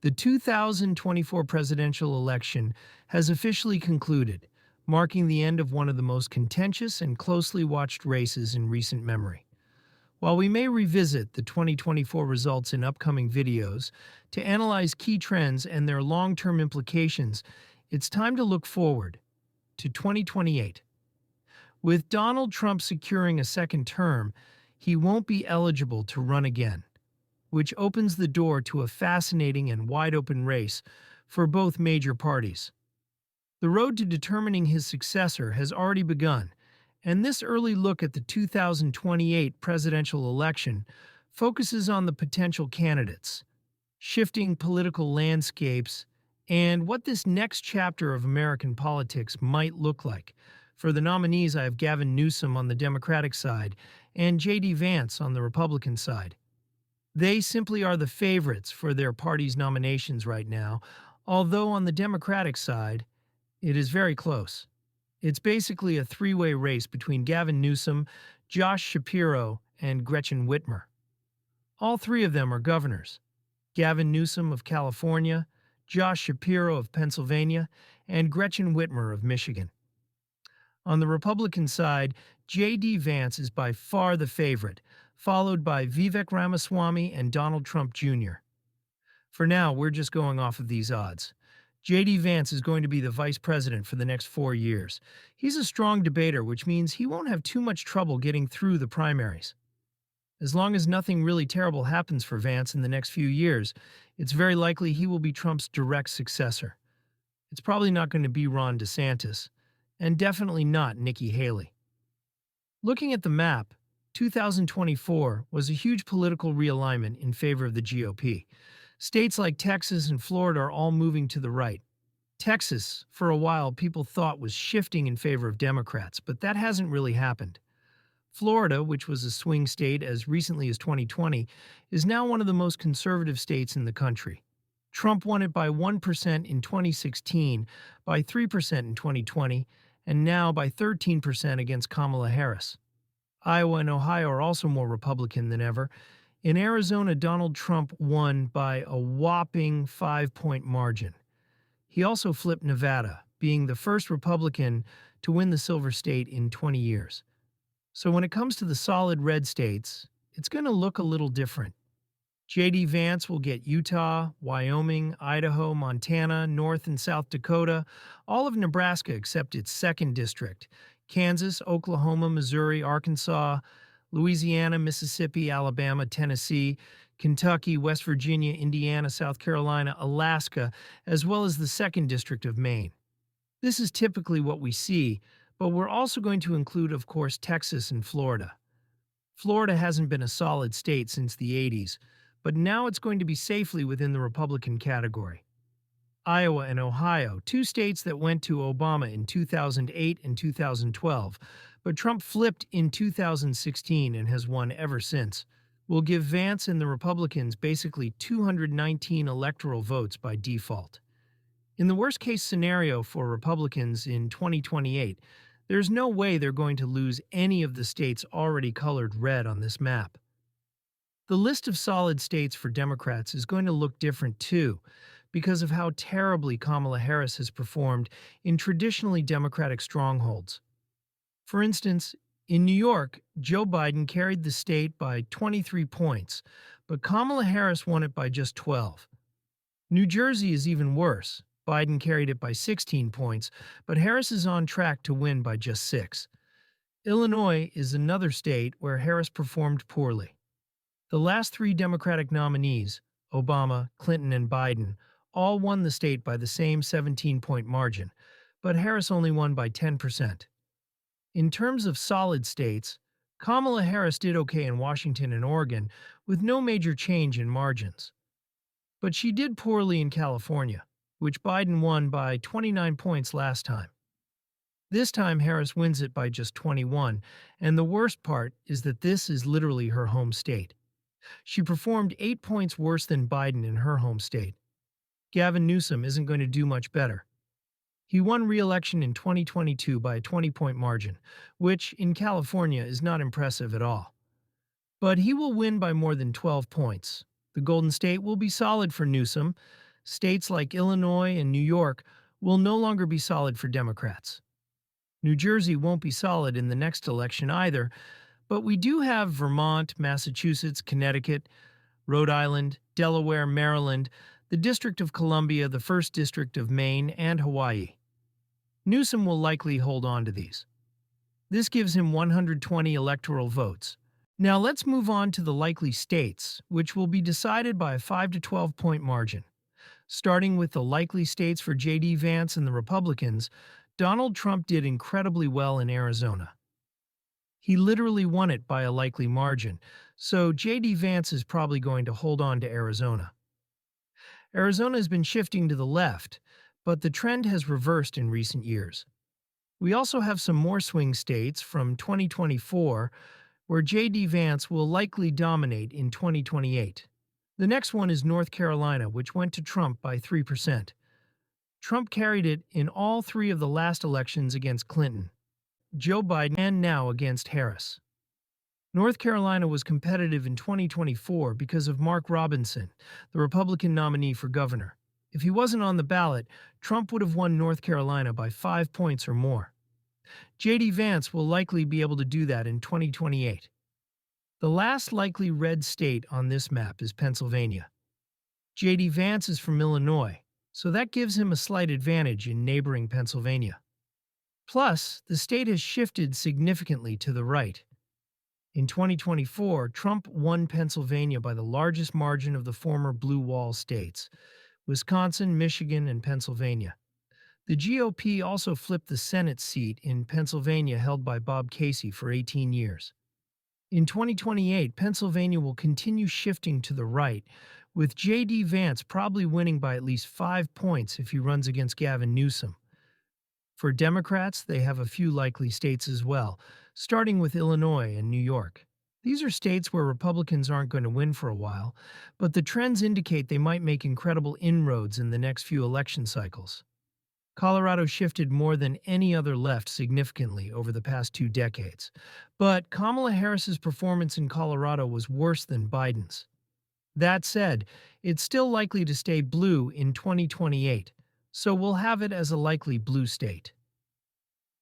The 2024 presidential election has officially concluded, marking the end of one of the most contentious and closely watched races in recent memory. While we may revisit the 2024 results in upcoming videos to analyze key trends and their long-term implications, it's time to look forward to 2028. With Donald Trump securing a second term, he won't be eligible to run again, which opens the door to a fascinating and wide-open race for both major parties. The road to determining his successor has already begun, and this early look at the 2028 presidential election focuses on the potential candidates, shifting political landscapes, and what this next chapter of American politics might look like. For the nominees, I have Gavin Newsom on the Democratic side and J.D. Vance on the Republican side. They simply are the favorites for their party's nominations right now, although on the Democratic side, it is very close. It's basically a three-way race between Gavin Newsom, Josh Shapiro, and Gretchen Whitmer. All three of them are governors. Gavin Newsom of California, Josh Shapiro of Pennsylvania, and Gretchen Whitmer of Michigan. On the Republican side, J.D. Vance is by far the favorite, followed by Vivek Ramaswamy and Donald Trump Jr. For now, we're just going off of these odds. J.D. Vance is going to be the vice president for the next 4 years. He's a strong debater, which means he won't have too much trouble getting through the primaries. As long as nothing really terrible happens for Vance in the next few years, it's very likely he will be Trump's direct successor. It's probably not going to be Ron DeSantis, and definitely not Nikki Haley. Looking at the map, 2024 was a huge political realignment in favor of the GOP. States like Texas and Florida are all moving to the right. Texas, for a while, people thought was shifting in favor of Democrats, but that hasn't really happened. Florida, which was a swing state as recently as 2020, is now one of the most conservative states in the country. Trump won it by 1% in 2016, by 3% in 2020, and now by 13% against Kamala Harris. Iowa and Ohio are also more Republican than ever. In Arizona, Donald Trump won by a whopping 5-point margin. He also flipped Nevada, being the first Republican to win the Silver State in 20 years. So when it comes to the solid red states, it's going to look a little different. J.D. Vance will get Utah, Wyoming, Idaho, Montana, North and South Dakota, all of Nebraska except its 2nd district, Kansas, Oklahoma, Missouri, Arkansas, Louisiana, Mississippi, Alabama, Tennessee, Kentucky, West Virginia, Indiana, South Carolina, Alaska, as well as the 2nd district of Maine. This is typically what we see, but we're also going to include, of course, Texas and Florida. Florida hasn't been a solid state since the 80s, but now it's going to be safely within the Republican category. Iowa and Ohio, 2 states that went to Obama in 2008 and 2012, but Trump flipped in 2016 and has won ever since, will give Vance and the Republicans basically 219 electoral votes by default. In the worst-case scenario for Republicans in 2028, there's no way they're going to lose any of the states already colored red on this map. The list of solid states for Democrats is going to look different too, because of how terribly Kamala Harris has performed in traditionally Democratic strongholds. For instance, in New York, Joe Biden carried the state by 23 points, but Kamala Harris won it by just 12. New Jersey is even worse. Biden carried it by 16 points, but Harris is on track to win by just 6. Illinois is another state where Harris performed poorly. The last 3 Democratic nominees, Obama, Clinton, and Biden, all won the state by the same 17-point margin, but Harris only won by 10%. In terms of solid states, Kamala Harris did okay in Washington and Oregon with no major change in margins. But she did poorly in California, which Biden won by 29 points last time. This time Harris wins it by just 21, and the worst part is that this is literally her home state. She performed 8 points worse than Biden in her home state. Gavin Newsom isn't going to do much better. He won re-election in 2022 by a 20-point margin, which, in California, is not impressive at all. But he will win by more than 12 points. The Golden State will be solid for Newsom. States like Illinois and New York will no longer be solid for Democrats. New Jersey won't be solid in the next election either, but we do have Vermont, Massachusetts, Connecticut, Rhode Island, Delaware, Maryland, the District of Columbia, the 1st District of Maine, and Hawaii. Newsom will likely hold on to these. This gives him 120 electoral votes. Now let's move on to the likely states, which will be decided by a 5 to 12 point margin. Starting with the likely states for J.D. Vance and the Republicans, Donald Trump did incredibly well in Arizona. He literally won it by a likely margin, so J.D. Vance is probably going to hold on to Arizona. Arizona has been shifting to the left, but the trend has reversed in recent years. We also have some more swing states from 2024 where J.D. Vance will likely dominate in 2028. The next one is North Carolina, which went to Trump by 3%. Trump carried it in all three of the last elections against Clinton, Joe Biden, and now against Harris. North Carolina was competitive in 2024 because of Mark Robinson, the Republican nominee for governor. If he wasn't on the ballot, Trump would have won North Carolina by 5 points or more. J.D. Vance will likely be able to do that in 2028. The last likely red state on this map is Pennsylvania. J.D. Vance is from Illinois, so that gives him a slight advantage in neighboring Pennsylvania. Plus, the state has shifted significantly to the right. In 2024, Trump won Pennsylvania by the largest margin of the former Blue Wall states, Wisconsin, Michigan, and Pennsylvania. The GOP also flipped the Senate seat in Pennsylvania held by Bob Casey for 18 years. In 2028, Pennsylvania will continue shifting to the right, with J.D. Vance probably winning by at least 5 points if he runs against Gavin Newsom. For Democrats, they have a few likely states as well, starting with Illinois and New York. These are states where Republicans aren't going to win for a while, but the trends indicate they might make incredible inroads in the next few election cycles. Colorado shifted more than any other left significantly over the past 2 decades, but Kamala Harris's performance in Colorado was worse than Biden's. That said, it's still likely to stay blue in 2028, so we'll have it as a likely blue state.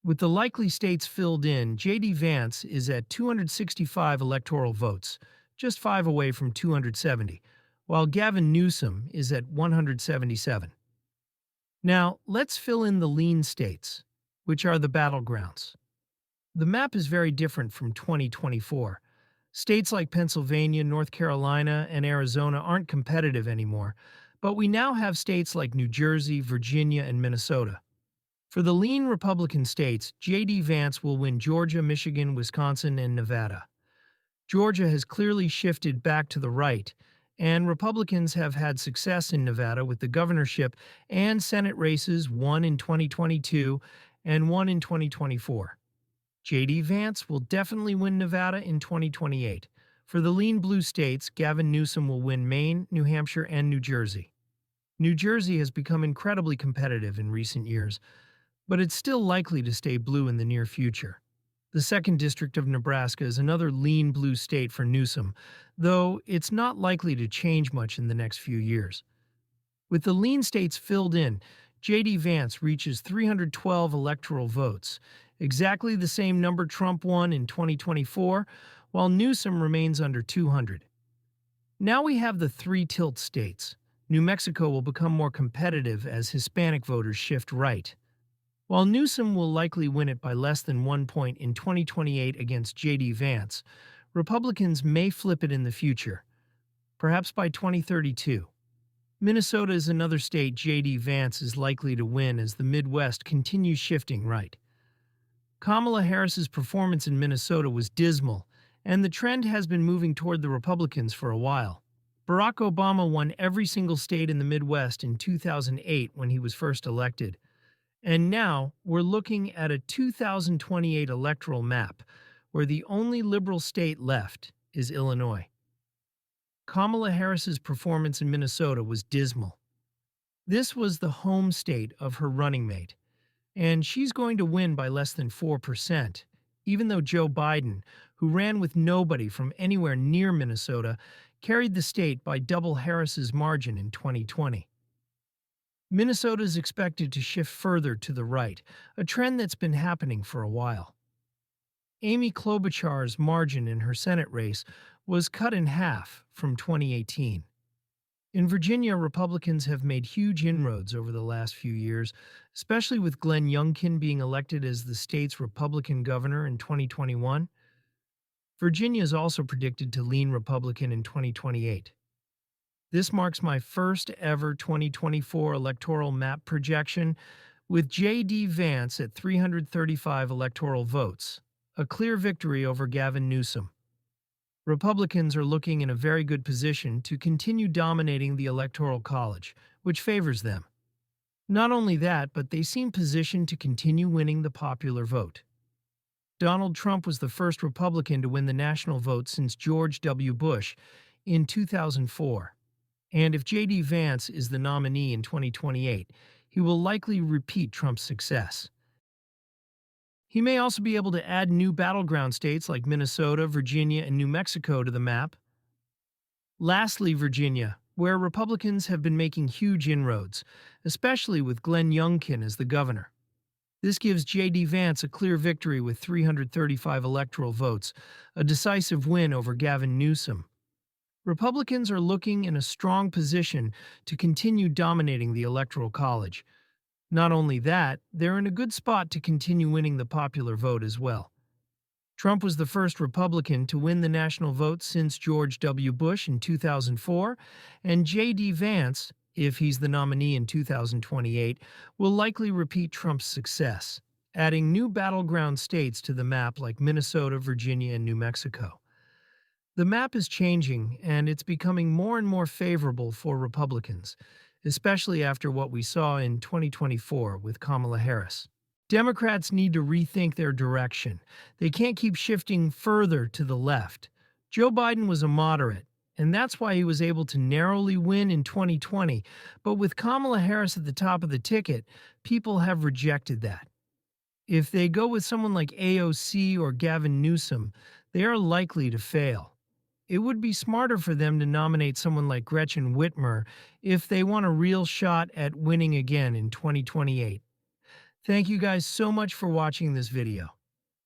With the likely states filled in, J.D. Vance is at 265 electoral votes, just 5 away from 270, while Gavin Newsom is at 177. Now, let's fill in the lean states, which are the battlegrounds. The map is very different from 2024. States like Pennsylvania, North Carolina, and Arizona aren't competitive anymore, but we now have states like New Jersey, Virginia, and Minnesota. For the lean Republican states, J.D. Vance will win Georgia, Michigan, Wisconsin, and Nevada. Georgia has clearly shifted back to the right, and Republicans have had success in Nevada with the governorship and Senate races, one in 2022 and one in 2024. J.D. Vance will definitely win Nevada in 2028. For the lean blue states, Gavin Newsom will win Maine, New Hampshire, and New Jersey. New Jersey has become incredibly competitive in recent years, but it's still likely to stay blue in the near future. The 2nd District of Nebraska is another lean blue state for Newsom, though it's not likely to change much in the next few years. With the lean states filled in, J.D. Vance reaches 312 electoral votes, exactly the same number Trump won in 2024, while Newsom remains under 200. Now we have the 3 tilt states. New Mexico will become more competitive as Hispanic voters shift right. While Newsom will likely win it by less than 1 point in 2028 against J.D. Vance, Republicans may flip it in the future, perhaps by 2032. Minnesota is another state J.D. Vance is likely to win as the Midwest continues shifting right. Kamala Harris's performance in Minnesota was dismal, and the trend has been moving toward the Republicans for a while. Barack Obama won every single state in the Midwest in 2008 when he was first elected. And now we're looking at a 2028 electoral map where the only liberal state left is Illinois. Kamala Harris's performance in Minnesota was dismal. This was the home state of her running mate, and she's going to win by less than 4%, even though Joe Biden, who ran with nobody from anywhere near Minnesota, carried the state by double Harris's margin in 2020. Minnesota is expected to shift further to the right, a trend that's been happening for a while. Amy Klobuchar's margin in her Senate race was cut in half from 2018. In Virginia, Republicans have made huge inroads over the last few years, especially with Glenn Youngkin being elected as the state's Republican governor in 2021. Virginia is also predicted to lean Republican in 2028. This marks my first ever 2024 electoral map projection, with J.D. Vance at 335 electoral votes, a clear victory over Gavin Newsom. Republicans are looking in a very good position to continue dominating the Electoral College, which favors them. Not only that, but they seem positioned to continue winning the popular vote. Donald Trump was the first Republican to win the national vote since George W. Bush in 2004. And if J.D. Vance is the nominee in 2028, he will likely repeat Trump's success. He may also be able to add new battleground states like Minnesota, Virginia, and New Mexico to the map. Lastly, Virginia, where Republicans have been making huge inroads, especially with Glenn Youngkin as the governor. This gives J.D. Vance a clear victory with 335 electoral votes, a decisive win over Gavin Newsom. Republicans are looking in a strong position to continue dominating the Electoral College. Not only that, they're in a good spot to continue winning the popular vote as well. Trump was the first Republican to win the national vote since George W. Bush in 2004, and J.D. Vance, if he's the nominee in 2028, will likely repeat Trump's success, adding new battleground states to the map like Minnesota, Virginia, and New Mexico. The map is changing, and it's becoming more and more favorable for Republicans, especially after what we saw in 2024 with Kamala Harris. Democrats need to rethink their direction. They can't keep shifting further to the left. Joe Biden was a moderate, and that's why he was able to narrowly win in 2020. But with Kamala Harris at the top of the ticket, people have rejected that. If they go with someone like AOC or Gavin Newsom, they are likely to fail. It would be smarter for them to nominate someone like Gretchen Whitmer if they want a real shot at winning again in 2028. Thank you guys so much for watching this video.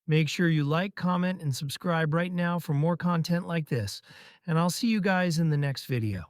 Make sure you like, comment, and subscribe right now for more content like this, and I'll see you guys in the next video.